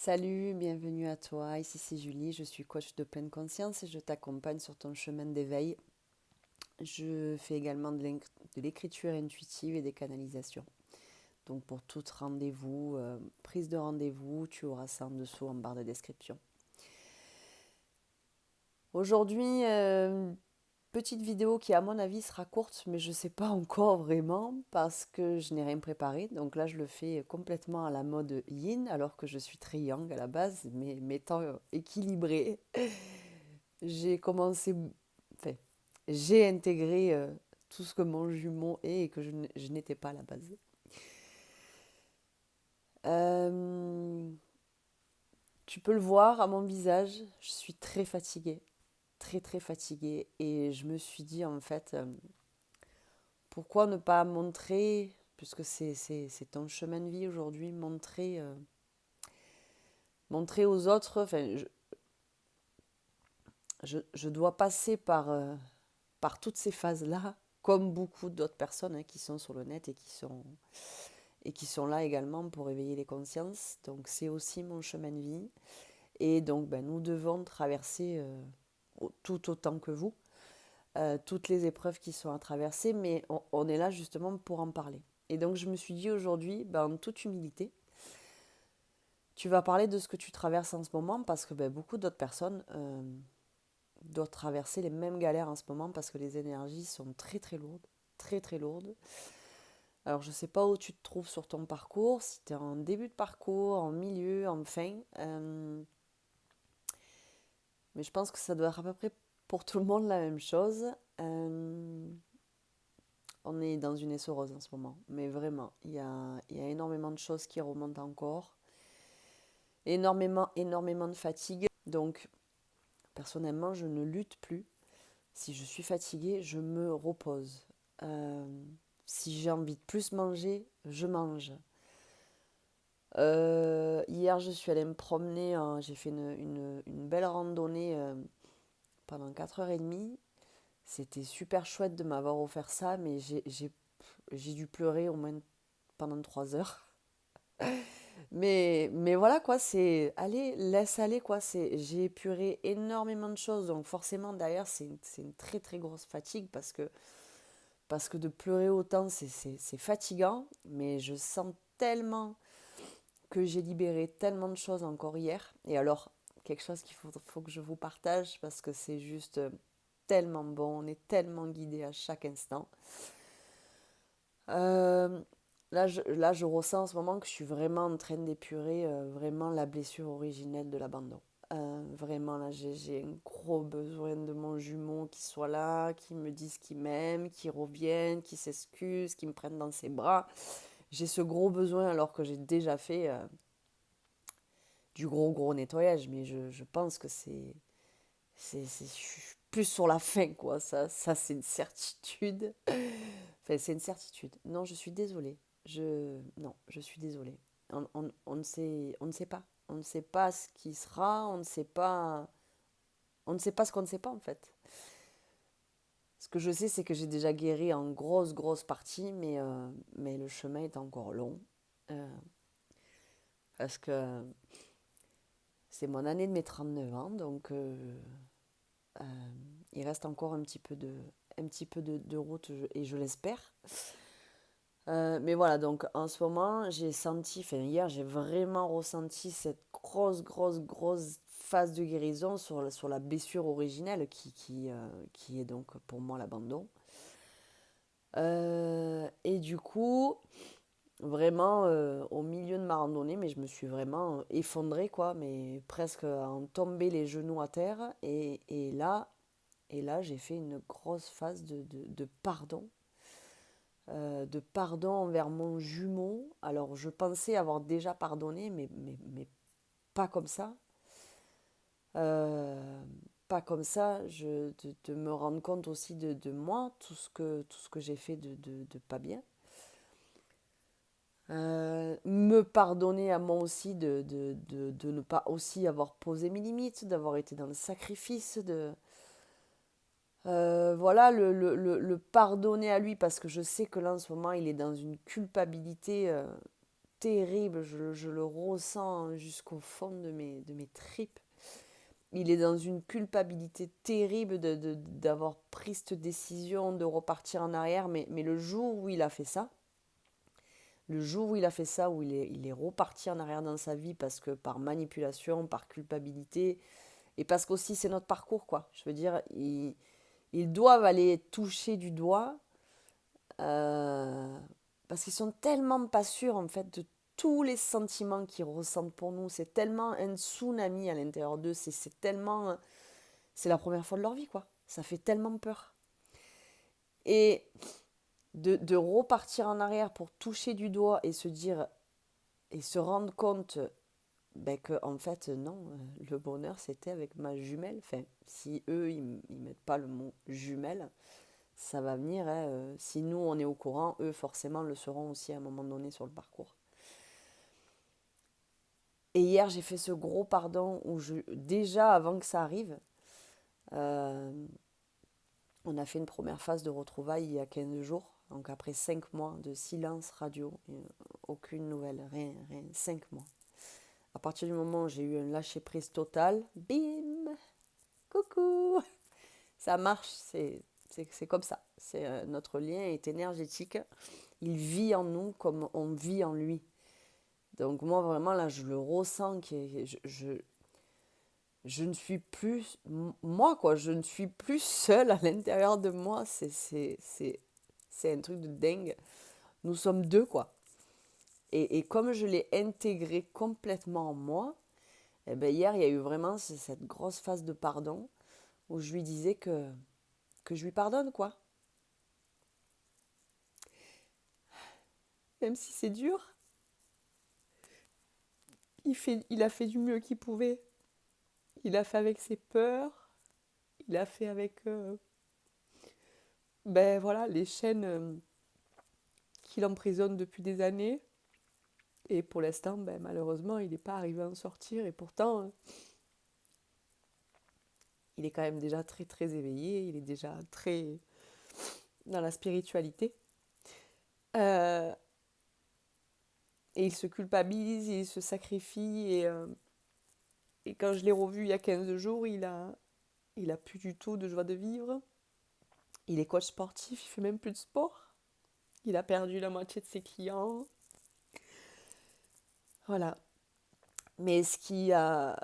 Salut, bienvenue à toi. Ici c'est Julie, je suis coach de pleine conscience et je t'accompagne sur ton chemin d'éveil. Je fais également de l'écriture intuitive et des canalisations. Donc pour tout rendez-vous, prise de rendez-vous, tu auras ça en dessous en barre de description. Aujourd'hui, petite vidéo qui à mon avis sera courte, mais je ne sais pas encore vraiment parce que je n'ai rien préparé. Donc là, je le fais complètement à la mode yin, alors que je suis très yang à la base, mais m'étant équilibrée. J'ai commencé, enfin, j'ai intégré tout ce que mon jumeau est et que je n'étais pas à la base. Euh, Tu peux le voir à mon visage, je suis très fatiguée, très très fatiguée. Et je me suis dit en fait, pourquoi ne pas montrer, puisque c'est ton chemin de vie aujourd'hui, montrer aux autres, enfin, je dois passer par toutes ces phases-là, comme beaucoup d'autres personnes qui sont sur le net et qui sont là également pour éveiller les consciences. Donc c'est aussi mon chemin de vie. Et donc nous devons traverser tout autant que vous, toutes les épreuves qui sont à traverser, mais on est là justement pour en parler. Et donc je me suis dit aujourd'hui, en toute humilité, tu vas parler de ce que tu traverses en ce moment parce que beaucoup d'autres personnes doivent traverser les mêmes galères en ce moment parce que les énergies sont très très lourdes, très très lourdes. Alors je ne sais pas où tu te trouves sur ton parcours, si tu es en début de parcours, en milieu, en fin, mais je pense que ça doit être à peu près pour tout le monde la même chose. Euh, on est dans une essoreuse en ce moment, mais vraiment, il y a énormément de choses qui remontent encore, énormément de fatigue. Donc personnellement, je ne lutte plus. Si je suis fatiguée, je me repose. Euh, Si j'ai envie de plus manger, je mange. Hier, je suis allée me promener, j'ai fait une belle randonnée pendant 4h30. C'était super chouette de m'avoir offert ça, mais j'ai dû pleurer au moins pendant 3 heures. Mais voilà quoi, c'est allez, laisse aller quoi. J'ai épuré énormément de choses, donc forcément derrière c'est une très très grosse fatigue parce que de pleurer autant c'est fatigant, mais je sens tellement que j'ai libéré tellement de choses encore hier. Et alors, quelque chose faut que je vous partage parce que c'est juste tellement bon, on est tellement guidé à chaque instant. Euh, là, je ressens en ce moment que je suis vraiment en train d'épurer vraiment la blessure originelle de l'abandon. Vraiment, là, j'ai un gros besoin de mon jumeau qui soit là, qui me dise qu'il m'aime, qui revienne, qui s'excuse, qui me prenne dans ses bras. J'ai ce gros besoin alors que j'ai déjà fait du gros nettoyage, mais je pense que je suis plus sur la fin, quoi. Ça c'est une certitude. Enfin, c'est une certitude. Non, je suis désolée. Non, je suis désolée. On ne sait pas. On ne sait pas ce qui sera. On ne sait pas ce qu'on ne sait pas, en fait. Ce que je sais, c'est que j'ai déjà guéri en grosse partie, mais le chemin est encore long. Euh, Parce que c'est mon année de mes 39 ans, donc euh, il reste encore un petit peu de route, et je l'espère. Mais voilà, donc en ce moment, j'ai senti, enfin hier, j'ai vraiment ressenti cette grosse phase de guérison sur la blessure originelle qui est donc pour moi l'abandon. Et du coup, vraiment au milieu de ma randonnée, mais je me suis vraiment effondrée, quoi, mais presque en tomber les genoux à terre. Et là, j'ai fait une grosse phase de pardon. De pardon envers mon jumeau. Alors, je pensais avoir déjà pardonné, mais pas comme ça. Euh, Pas comme ça. De me rendre compte aussi de moi, tout ce que j'ai fait de pas bien. Me pardonner à moi aussi de ne pas aussi avoir posé mes limites, d'avoir été dans le sacrifice, voilà, le pardonner à lui parce que je sais que là en ce moment il est dans une culpabilité terrible, je le ressens jusqu'au fond de mes tripes. Il est dans une culpabilité terrible d'avoir pris cette décision de repartir en arrière, mais le jour où il a fait ça, le jour où il a fait ça, où il est reparti en arrière dans sa vie parce que par manipulation, par culpabilité, et parce qu'aussi c'est notre parcours, quoi. Je veux dire, ils doivent aller toucher du doigt euh, parce qu'ils sont tellement pas sûrs, en fait, de tous les sentiments qu'ils ressentent pour nous. C'est tellement un tsunami à l'intérieur d'eux, c'est tellement... C'est la première fois de leur vie, quoi. Ça fait tellement peur. Et de repartir en arrière pour toucher du doigt et se dire et se rendre compte ben, que en fait non, le bonheur c'était avec ma jumelle. Enfin, si eux ils mettent pas le mot jumelle, ça va venir. Hein, si nous on est au courant, eux forcément le seront aussi à un moment donné sur le parcours. Et hier j'ai fait ce gros pardon où déjà avant que ça arrive, euh, on a fait une première phase de retrouvailles il y a 15 jours. Donc après 5 mois de silence radio, aucune nouvelle, rien, rien, 5 mois. À partir du moment où j'ai eu un lâcher-prise total, bim, coucou, ça marche, c'est comme ça. Notre lien est énergétique, il vit en nous comme on vit en lui. Donc moi vraiment là je le ressens, je ne suis plus moi quoi, je ne suis plus seule à l'intérieur de moi, c'est un truc de dingue. Nous sommes deux quoi. Et comme je l'ai intégré complètement en moi, eh ben hier il y a eu vraiment cette grosse phase de pardon où je lui disais que je lui pardonne quoi. Même si c'est dur, il a fait du mieux qu'il pouvait. Il a fait avec ses peurs, il a fait avec ben voilà les chaînes qui l'emprisonnent depuis des années. Et pour l'instant, ben, malheureusement, il n'est pas arrivé à en sortir. Et pourtant, il est quand même déjà très très éveillé. Il est déjà très dans la spiritualité. Euh, et il se culpabilise, il se sacrifie. Et quand je l'ai revu il y a 15 jours, il a plus du tout de joie de vivre. Il est coach sportif, il fait même plus de sport. Il a perdu la moitié de ses clients. Voilà. Mais ça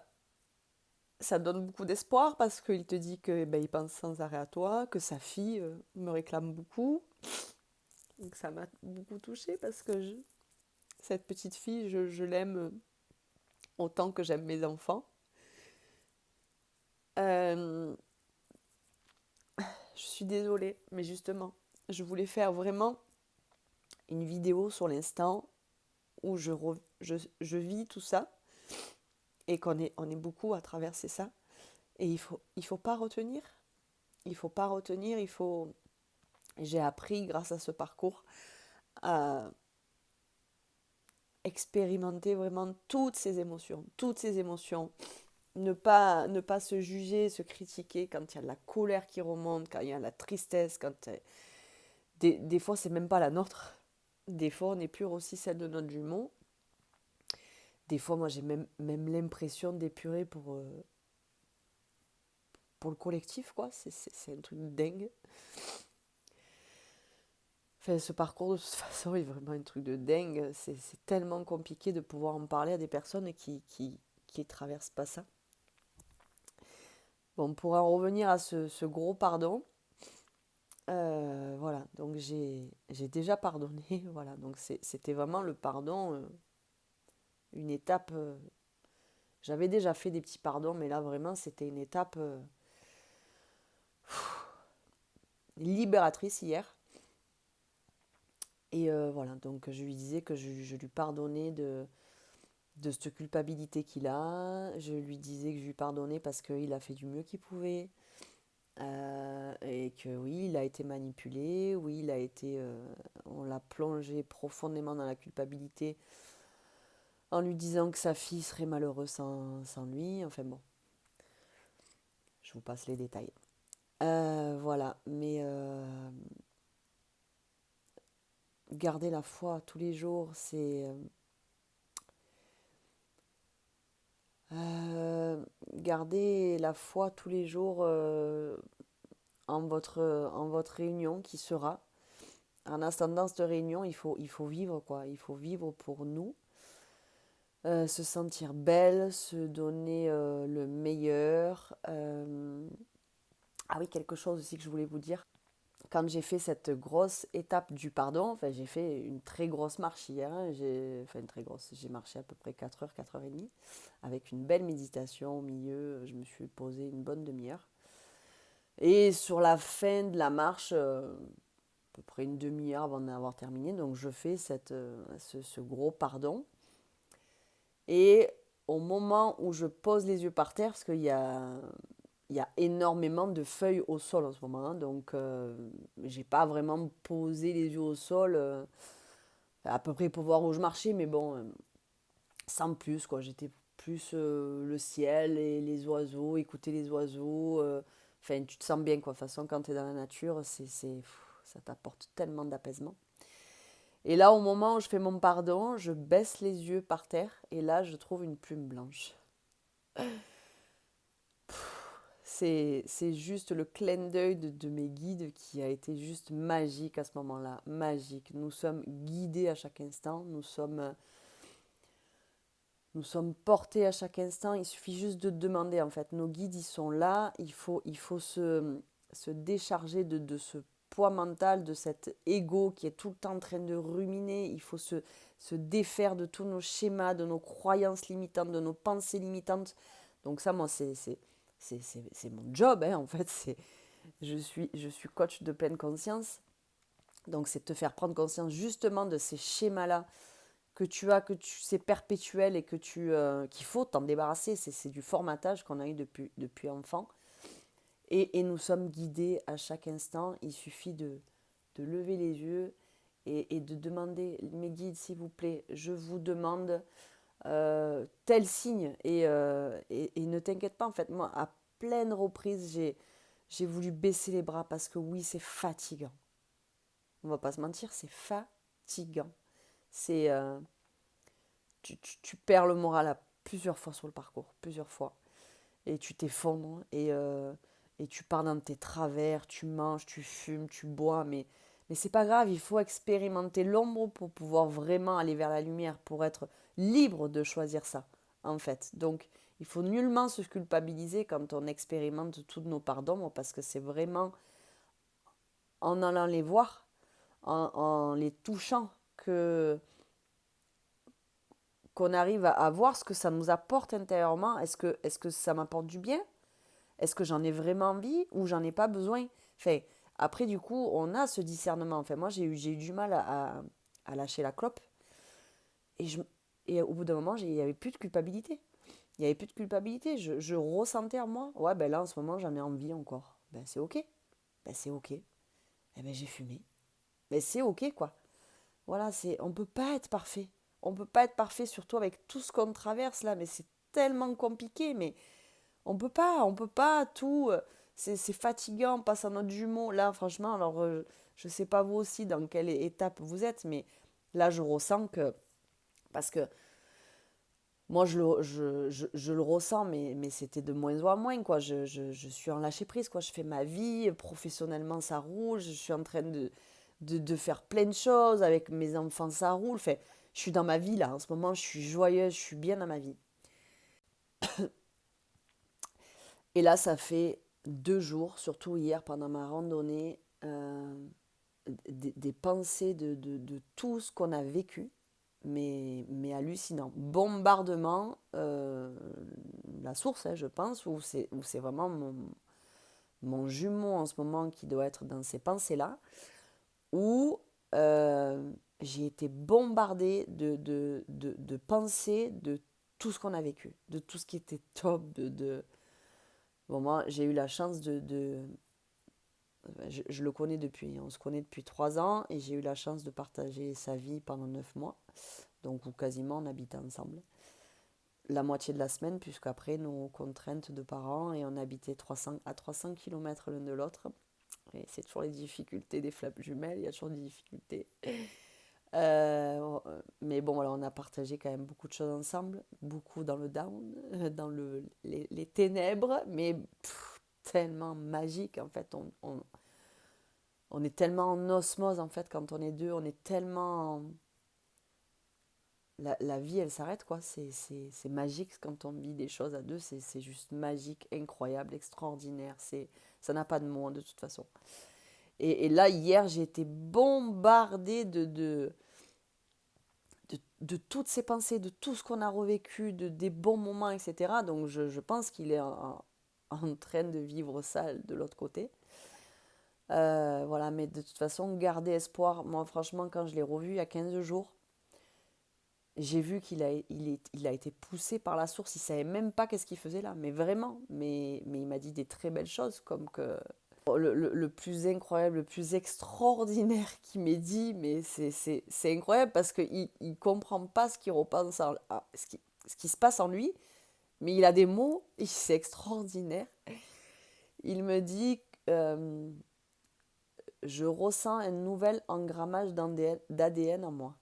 donne beaucoup d'espoir parce qu'il te dit que ben, il pense sans arrêt à toi, que sa fille me réclame beaucoup. Donc ça m'a beaucoup touchée parce que cette petite fille, je l'aime autant que j'aime mes enfants. Euh, je suis désolée, mais justement, je voulais faire vraiment une vidéo sur l'instant où je vis tout ça et on est beaucoup à traverser ça. Et il faut pas retenir. Il faut pas retenir, il faut... J'ai appris grâce à ce parcours à expérimenter vraiment toutes ces émotions. Ne pas se juger, se critiquer quand il y a de la colère qui remonte, quand il y a de la tristesse, des fois c'est même pas la nôtre. Des fois on épure aussi celle de notre jumeau. Des fois moi j'ai même l'impression d'épurer pour le collectif quoi, c'est un truc dingue. Enfin, ce parcours de toute façon est vraiment un truc de dingue. C'est tellement compliqué de pouvoir en parler à des personnes qui traversent pas ça. Bon, pour en revenir à ce gros pardon, voilà, donc j'ai déjà pardonné, voilà, donc c'était vraiment le pardon, une étape, j'avais déjà fait des petits pardons, mais là vraiment c'était une étape libératrice hier. Et voilà, donc je lui disais que je lui pardonnais de cette culpabilité qu'il a, je lui disais que je lui pardonnais parce qu'il a fait du mieux qu'il pouvait. Et que oui, il a été manipulé, oui, on l'a plongé profondément dans la culpabilité en lui disant que sa fille serait malheureuse sans lui. Enfin bon, je vous passe les détails. Voilà, mais garder la foi tous les jours, gardez la foi tous les jours en votre réunion qui sera. En attendant cette réunion, il faut vivre quoi. Il faut vivre pour nous, se sentir belle, se donner le meilleur. Ah oui, quelque chose aussi que je voulais vous dire. Quand j'ai fait cette grosse étape du pardon, enfin, j'ai fait une très grosse marche hier. Hein, enfin, une très grosse. J'ai marché à peu près 4 heures, 4 heures et demie, avec une belle méditation au milieu. Je me suis posée une bonne demi-heure. Et sur la fin de la marche, à peu près une demi-heure avant d'avoir terminé, donc je fais ce gros pardon. Et au moment où je pose les yeux par terre, parce il y a énormément de feuilles au sol en ce moment, hein, donc j'ai pas vraiment posé les yeux au sol, à peu près pour voir où je marchais, mais bon, sans plus, quoi. J'étais plus le ciel et les oiseaux, écouter les oiseaux. Enfin, tu te sens bien, quoi. De toute façon, quand tu es dans la nature, ça t'apporte tellement d'apaisement. Et là, au moment où je fais mon pardon, je baisse les yeux par terre et là, je trouve une plume blanche. C'est juste le clin d'œil de mes guides qui a été juste magique à ce moment-là. Magique. Nous sommes guidés à chaque instant. Nous sommes portés à chaque instant. Il suffit juste de demander, en fait. Nos guides, ils sont là. Il faut se décharger de ce poids mental, de cet ego qui est tout le temps en train de ruminer. Il faut se défaire de tous nos schémas, de nos croyances limitantes, de nos pensées limitantes. Donc ça, moi, c'est mon job, hein, en fait. Je suis coach de pleine conscience. Donc c'est te faire prendre conscience justement de ces schémas-là que tu as, c'est perpétuel et qu'il faut t'en débarrasser. C'est du formatage qu'on a eu depuis enfant. Et nous sommes guidés à chaque instant. Il suffit de lever les yeux et de demander, mes guides, s'il vous plaît, je vous demande tel signe. Et ne t'inquiète pas, en fait, moi, à pleine reprise, j'ai voulu baisser les bras parce que oui, c'est fatigant. On va pas se mentir, c'est fatigant. C'est... tu perds le moral à plusieurs fois sur le parcours, plusieurs fois. Et tu t'effondres et tu pars dans tes travers, tu manges, tu fumes, tu bois, mais c'est pas grave, il faut expérimenter l'ombre pour pouvoir vraiment aller vers la lumière, pour être libre de choisir ça, en fait. Donc, il faut nullement se culpabiliser quand on expérimente toutes nos parts d'ombre, parce que c'est vraiment en allant les voir, en les touchant, qu'on arrive à voir ce que ça nous apporte intérieurement. Est-ce que ça m'apporte du bien? Est-ce que j'en ai vraiment envie ou j'en ai pas besoin? Enfin, après, du coup, on a ce discernement. Enfin, moi, j'ai eu du mal à lâcher la clope. Et, et au bout d'un moment, il n'y avait plus de culpabilité. Il n'y avait plus de culpabilité. Je ressentais en moi, ouais, ben là, en ce moment, j'en ai envie encore. Ben, c'est OK. Ben, c'est OK. Eh ben, j'ai fumé. Ben, c'est OK, quoi. Voilà, on peut pas être parfait. On peut pas être parfait, surtout avec tout ce qu'on traverse là. Mais c'est tellement compliqué. Mais on peut pas tout. C'est fatigant, on passe à notre jumeau. Là, franchement, alors, je sais pas vous aussi dans quelle étape vous êtes, mais là, je ressens que. Parce que moi, je le ressens, mais c'était de moins en moins, quoi. Je suis en lâcher prise, quoi. Je fais ma vie, professionnellement, ça roule. Je suis en train de faire plein de choses. Avec mes enfants, ça roule. Enfin, je suis dans ma vie, là. En ce moment, je suis joyeuse, je suis bien dans ma vie. Et là, ça fait 2 jours, surtout hier pendant ma randonnée, des pensées de tout ce qu'on a vécu, mais hallucinant. Bombardement, la source, hein, je pense, où c'est vraiment mon jumeau en ce moment qui doit être dans ces pensées-là, où j'ai été bombardée de pensées de tout ce qu'on a vécu, de tout ce qui était top, Bon, moi, j'ai eu la chance je le connais on se connaît depuis 3 ans et j'ai eu la chance de partager sa vie pendant 9 mois, donc où quasiment on habitait ensemble. La moitié de la semaine, puisqu'après nos contraintes de parents et on habitait 300 km l'un de l'autre. Et c'est toujours les difficultés des flammes jumelles, il y a toujours des difficultés. Mais bon, voilà, on a partagé quand même beaucoup de choses ensemble, beaucoup dans le down, dans les ténèbres, mais tellement magique en fait. On est tellement en osmose en fait quand on est deux, on est tellement... La vie, elle s'arrête quoi, c'est magique quand on vit des choses à deux, c'est juste magique, incroyable, extraordinaire, ça n'a pas de mots hein, de toute façon. Et là, hier, j'ai été bombardée de toutes ces pensées, de tout ce qu'on a revécu, des bons moments, etc. Donc je pense qu'il est en train de vivre ça de l'autre côté. Voilà, mais de toute façon, garder espoir. Moi, franchement, quand je l'ai revu il y a 15 jours, j'ai vu il a été poussé par la source. Il savait même pas qu'est-ce qu'il faisait là, mais vraiment. Mais il m'a dit des très belles choses, comme que le plus incroyable, le plus extraordinaire qu'il m'ait dit, mais c'est incroyable parce qu'il ne comprend pas ce, qu'il repense ce qui se passe en lui, mais il a des mots et c'est extraordinaire. Il me dit euh, je ressens un nouvel engrammage d'ADN en moi.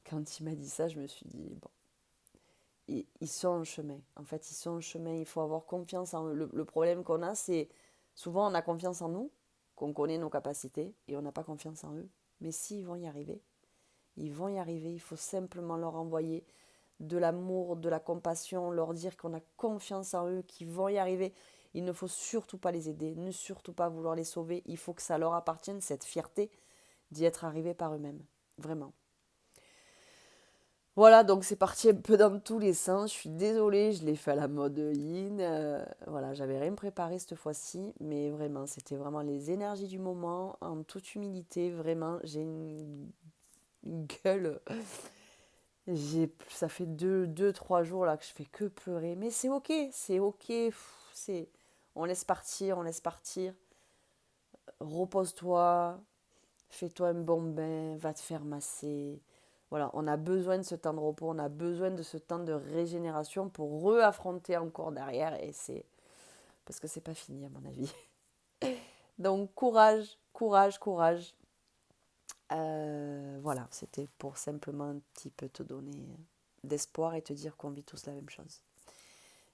Quand il m'a dit ça, je me suis dit bon, ils sont en chemin. En fait, ils sont en chemin. Il faut avoir confiance en eux. Le problème qu'on a, c'est souvent on a confiance en nous, qu'on connaît nos capacités, et on n'a pas confiance en eux. Mais si, ils vont y arriver. Ils vont y arriver. Il faut simplement leur envoyer de l'amour, de la compassion, leur dire qu'on a confiance en eux, qu'ils vont y arriver. Il ne faut surtout pas les aider, ne surtout pas vouloir les sauver. Il faut que ça leur appartienne, cette fierté d'y être arrivés par eux-mêmes. Vraiment. Voilà, donc c'est parti un peu dans tous les sens. Je suis désolée, je l'ai fait à la mode yin. Voilà, j'avais rien préparé cette fois-ci, mais vraiment, c'était vraiment les énergies du moment, en toute humilité. Vraiment, j'ai une gueule. Ça fait deux, 3 jours là que je fais que pleurer, mais c'est ok, c'est ok. On laisse partir, on laisse partir. Repose-toi, fais-toi un bon bain, va te faire masser. Voilà, on a besoin de ce temps de repos, on a besoin de ce temps de régénération pour re-affronter encore derrière. Et c'est parce que c'est pas fini à mon avis. Donc courage, courage, courage. Voilà, c'était pour simplement un petit peu te donner d'espoir et te dire qu'on vit tous la même chose.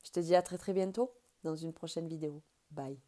Je te dis à très très bientôt dans une prochaine vidéo. Bye.